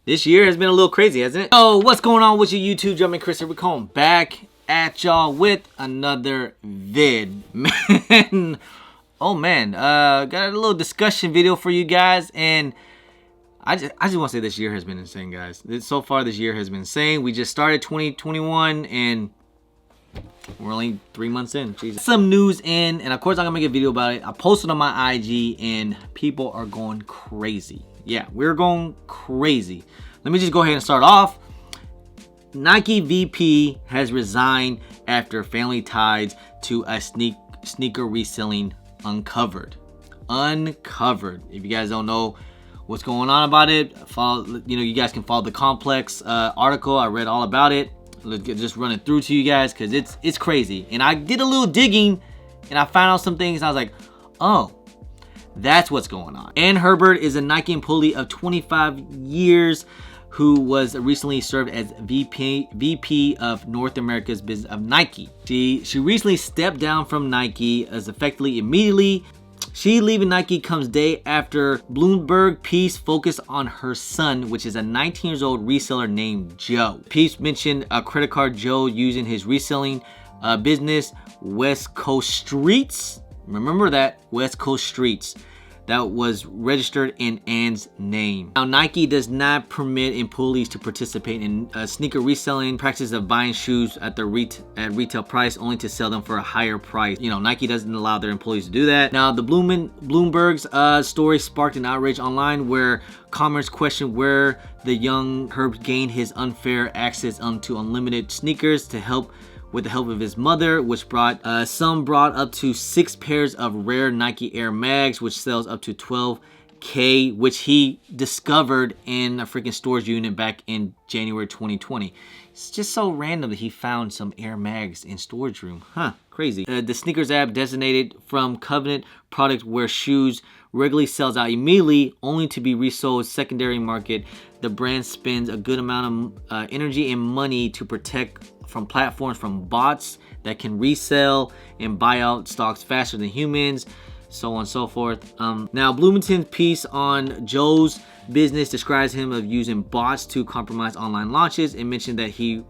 This year has been a little crazy, hasn't it? Oh, what's going on with you YouTube? Jumping Chris here. We're coming back at y'all with another vid. Man, oh man, got a little discussion video for you guys, and I just want to say this year has been insane, guys. So far, this year has been insane. We just started 2021, and we're only 3 months in. Jesus. Some news in, and of course I'm gonna make a video about it. I posted on my IG, and people are going crazy. Yeah, we're going crazy. Let me just go ahead and start off. Nike VP has resigned after family ties to a sneaker reselling uncovered. Uncovered. If you guys don't know what's going on about it, follow. You guys can follow the Complex article. I read all about it. Let's just run it through to you guys because it's crazy. And I did a little digging, and I found out some things. And I was like, oh. That's what's going on. Ann Herbert is a Nike employee of 25 years who was recently served as VP of North America's business of Nike. She recently stepped down from Nike as effectively immediately. She leaving Nike comes day after Bloomberg piece focused on her son, which is a 19-year-old reseller named Joe. Piece mentioned a credit card Joe using his reselling business, West Coast Streets. Remember that, West Coast Streets, that was registered in Ann's name. Now, Nike does not permit employees to participate in sneaker reselling practice of buying shoes at retail price only to sell them for a higher price. Nike doesn't allow their employees to do that. Now, the Bloomberg's story sparked an outrage online where commerce questioned where the young Herb gained his unfair access to unlimited sneakers with the help of his mother, which brought up to 6 pairs of rare Nike Air Mags, which sells up to $12K, which he discovered in a freaking storage unit back in January 2020. It's just so random that he found some Air Mags in storage room. Huh, crazy. The sneakers app designated from Covenant product where shoes regularly sells out immediately, only to be resold secondary market. The brand spends a good amount of energy and money to protect from platforms from bots that can resell and buy out stocks faster than humans, so on and so forth. Now, Bloomington's piece on Joe's business describes him of using bots to compromise online launches and mentioned that he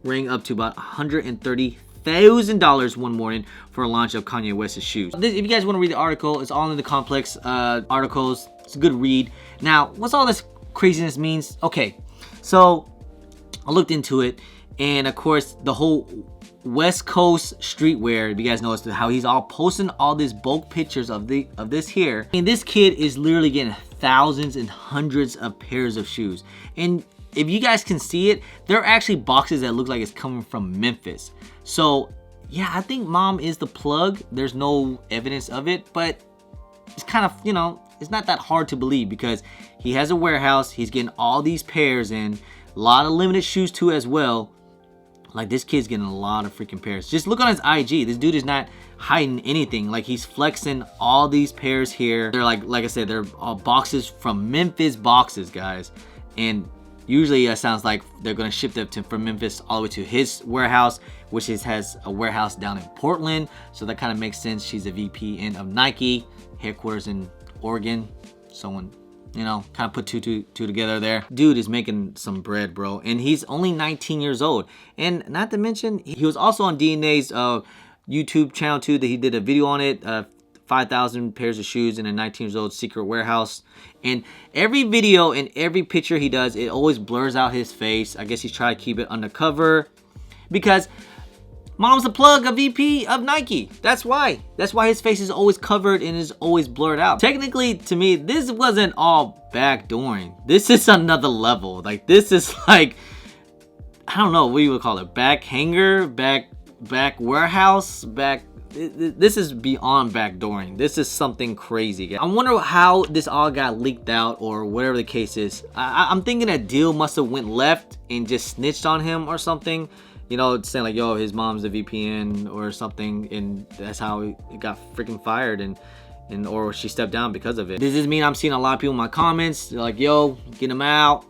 rang up to about $130,000 one morning for a launch of Kanye West's shoes. If you guys want to read the article, it's all in the Complex articles. It's a good read. Now, what's all this craziness means? Okay, so I looked into it. And of course, the whole West Coast streetwear, if you guys noticed how he's all posting all these bulk pictures of this here. And this kid is literally getting thousands and hundreds of pairs of shoes. And if you guys can see it, there are actually boxes that look like it's coming from Memphis. So yeah, I think mom is the plug. There's no evidence of it, but it's kind of, it's not that hard to believe because he has a warehouse. He's getting all these pairs in, a lot of limited shoes too as well. Like, this kid's getting a lot of freaking pairs. Just look on his IG. This dude is not hiding anything. Like, he's flexing all these pairs here. They're like I said, they're all boxes from Memphis boxes, guys. And usually it sounds like they're going to ship them from Memphis all the way to his warehouse, which has a warehouse down in Portland. So that kind of makes sense. She's a VP of Nike, headquarters in Oregon. Someone, kind of put two together there. Dude is making some bread, bro. And he's only 19 years old. And not to mention, he was also on DNA's YouTube channel too, that he did a video on it. 5,000 pairs of shoes in a 19-year-old secret warehouse. And every video and every picture he does, it always blurs out his face. I guess he's trying to keep it undercover because mom's the plug, a VP of Nike. That's why his face is always covered and is always blurred out. Technically, to me, this wasn't all backdooring. This is another level. Like, this is like, I don't know what you would call it. Back hanger, back warehouse, this is beyond backdooring. This is something crazy. I wonder how this all got leaked out or whatever the case is. I'm thinking a deal must have went left and just snitched on him or something. Saying like, yo, his mom's a VPN or something, and that's how he got freaking fired, or she stepped down because of it. Does this mean I'm seeing a lot of people in my comments? They're like, yo, get him out.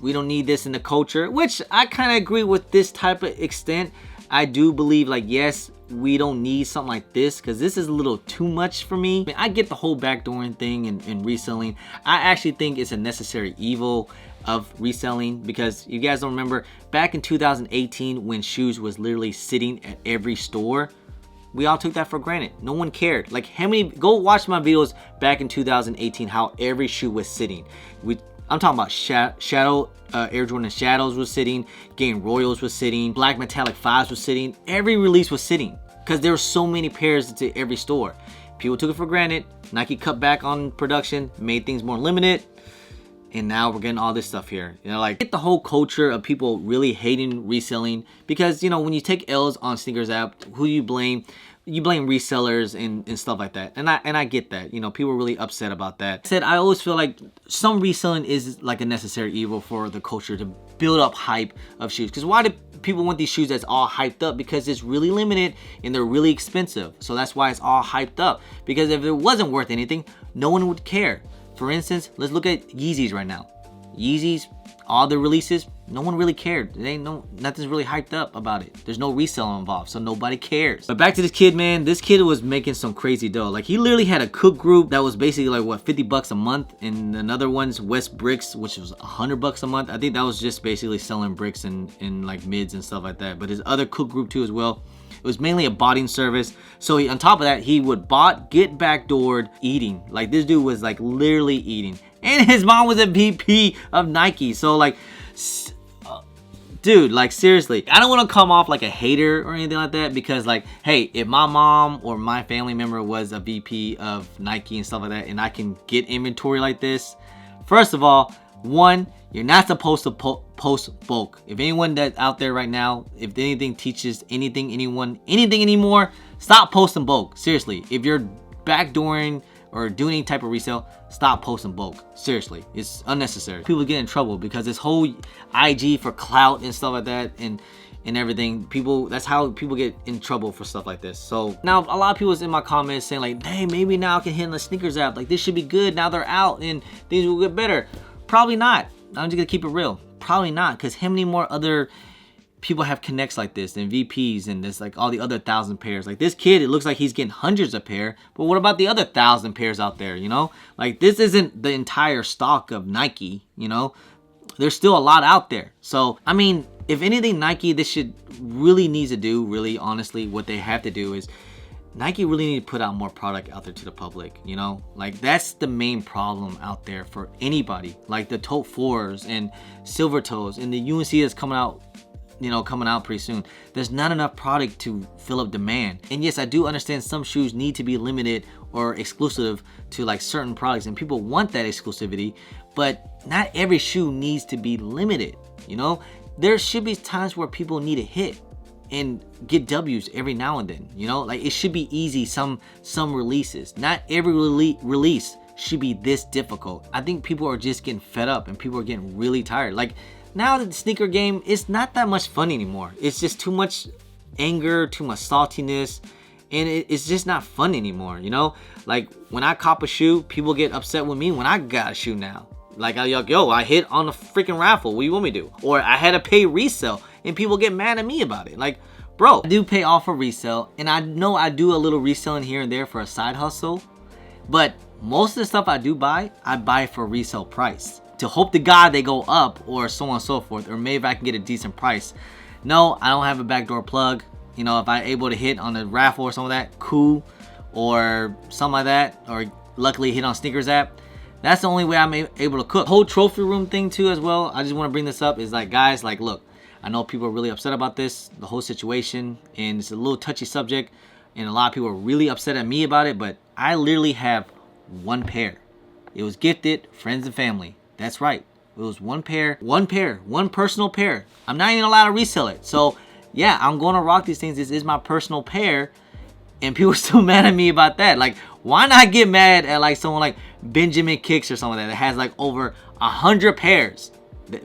We don't need this in the culture, which I kind of agree with this type of extent. I do believe, like, yes, we don't need something like this because this is a little too much for me. I mean, I get the whole backdooring thing and reselling. I actually think it's a necessary evil. of reselling, because you guys don't remember back in 2018 when shoes was literally sitting at every store. We all took that for granted. No one cared. Like, how many, go watch my videos back in 2018, how every shoe was sitting. I'm talking about Shadow, Air Jordan Shadows was sitting, Game Royals was sitting, Black Metallic 5s was sitting. Every release was sitting because there were so many pairs to every store. People took it for granted. Nike cut back on production, made things more limited, and now we're getting all this stuff here. You know, like, get the whole culture of people really hating reselling, because, you know, when you take L's on sneakers app, who you blame? You blame resellers and stuff like that. And I get that. You know, people are really upset about that. I always feel like some reselling is like a necessary evil for the culture to build up hype of shoes. Because why do people want these shoes that's all hyped up? Because it's really limited and they're really expensive. So that's why it's all hyped up. Because if it wasn't worth anything, no one would care. For instance, let's look at Yeezys right now. Yeezys, all the releases, no one really cared. Nothing's really hyped up about it. There's no reselling involved, so nobody cares. But back to this kid, man. This kid was making some crazy dough. Like, he literally had a cook group that was basically like, what, 50 bucks a month, and another one's West Bricks, which was 100 bucks a month. I think that was just basically selling bricks and like mids and stuff like that. But his other cook group too as well. It was mainly a botting service. So on top of that, he would get backdoored, eating. Like, this dude was like literally eating. And his mom was a VP of Nike. So like, dude, like, seriously, I don't want to come off like a hater or anything like that, because like, hey, if my mom or my family member was a VP of Nike and stuff like that, and I can get inventory like this, first of all, one, you're not supposed to post bulk. If anyone that's out there right now, if anything teaches anything anymore, stop posting bulk. Seriously, if you're backdooring or doing any type of resale, stop posting bulk. Seriously, it's unnecessary. People get in trouble because this whole IG for clout and stuff like that and everything, that's how people get in trouble for stuff like this. So now a lot of people was in my comments saying like, hey, maybe now I can hit on the sneakers app. Like, this should be good. Now they're out and things will get better. Probably not. I'm just gonna keep it real. Probably not, because how many more other people have connects like this and VPs and this, like all the other 1,000 pairs. Like, this kid, it looks like he's getting hundreds of pair, but what about the other 1,000 pairs out there? You know, like, this isn't the entire stock of Nike. You know, there's still a lot out there. So I mean, if anything, Nike, this should really needs to do, really honestly, what they have to do is Nike really need to put out more product out there to the public. You know, like, that's the main problem out there for anybody. Like the Tote 4s and Silver Toes and the UNC that's coming out, you know, coming out pretty soon. There's not enough product to fill up demand. And yes, I do understand some shoes need to be limited or exclusive to like certain products, and people want that exclusivity, but not every shoe needs to be limited. You know, there should be times where people need a hit and get W's every now and then. You know, like, it should be easy. Some releases, not every release should be this difficult. I think people are just getting fed up and people are getting really tired. Like, now the sneaker game is not that much fun anymore. It's just too much anger, too much saltiness, and it's just not fun anymore. You know, like, when I cop a shoe, people get upset with me when I got a shoe now. Like, yo, I hit on a freaking raffle. What do you want me to do? Or I had to pay resale, and people get mad at me about it. Like, bro, I do pay off for resale, and I know I do a little reselling here and there for a side hustle, but most of the stuff I do buy, I buy for resale price, to hope to God they go up, or so on and so forth, or maybe I can get a decent price. No, I don't have a backdoor plug. You know, if I'm able to hit on a raffle or something like that, cool, or something like that, or luckily hit on sneakers app. That's the only way I'm able to cook. Whole trophy room thing too as well. I just want to bring this up is like, guys, like, look, I know people are really upset about this, the whole situation, and it's a little touchy subject, and a lot of people are really upset at me about it, but I literally have one pair. It was gifted, friends and family. That's right. It was one personal pair. I'm not even allowed to resell it. So yeah, I'm going to rock these things. This is my personal pair, and people are still mad at me about that. Like, why not get mad at like someone like Benjamin Kicks or something that has like over 100 pairs?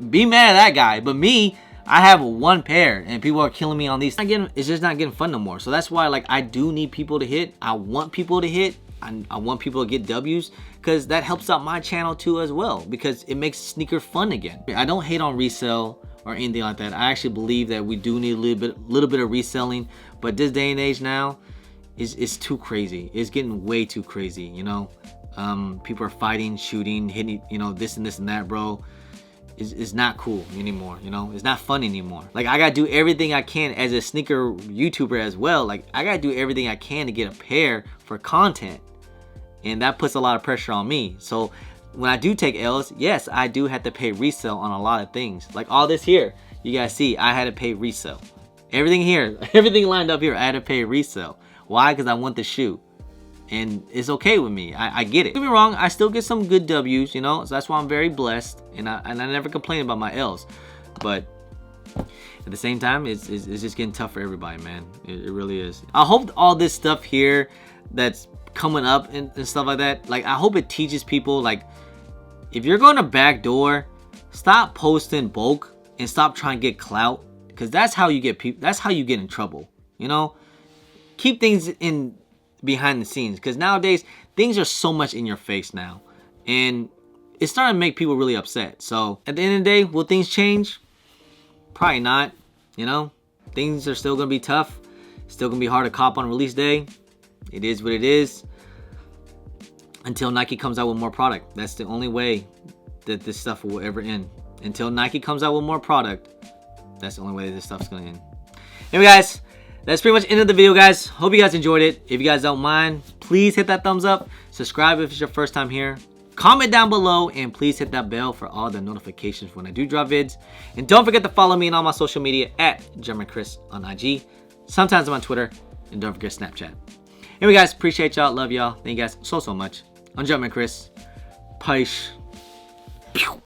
Be mad at that guy. But me, I have one pair, and people are killing me on these. Again, it's just not getting fun no more. So that's why, like, I do need people to hit. I want people to hit. I want people to get W's, because that helps out my channel too as well, because it makes sneaker fun again. I don't hate on resale or anything like that. I actually believe that we do need a little bit of reselling, but this day and age now is too crazy. It's getting way too crazy, you know. People are fighting, shooting, hitting, you know, this and that, bro. is not cool anymore, you know? It's not fun anymore. Like, I gotta do everything I can as a sneaker YouTuber as well. Like, I gotta do everything I can to get a pair for content. And that puts a lot of pressure on me. So when I do take L's, yes, I do have to pay resale on a lot of things. Like all this here, you guys see, I had to pay resale. Everything here, everything lined up here, I had to pay resale. Why? Because I want the shoe. And it's okay with me. I get it. Don't get me wrong, I still get some good W's, you know? So that's why I'm very blessed. And I never complain about my L's. But at the same time, it's just getting tough for everybody, man. It really is. I hope all this stuff here that's coming up and stuff like that, like, I hope it teaches people, like, if you're going to backdoor, stop posting bulk and stop trying to get clout. Because that's how you get people, that's how you get in trouble, you know? Keep things in behind the scenes, because nowadays things are so much in your face now, and it's starting to make people really upset. So at the end of the day, will things change? Probably not. You know, things are still gonna be tough, still gonna be hard to cop on release day. It is what it is until Nike comes out with more product. That's the only way that this stuff will ever end. Until Nike comes out with more product, that's the only way that this stuff's gonna end. Anyway, guys, that's pretty much the end of the video, guys. Hope you guys enjoyed it. If you guys don't mind, please hit that thumbs up. Subscribe if it's your first time here. Comment down below, and please hit that bell for all the notifications when I do drop vids. And don't forget to follow me on all my social media at GermanChris on IG. Sometimes I'm on Twitter, and don't forget Snapchat. Anyway, guys, appreciate y'all. Love y'all. Thank you guys so much. I'm GermanChris. Peace. Pew.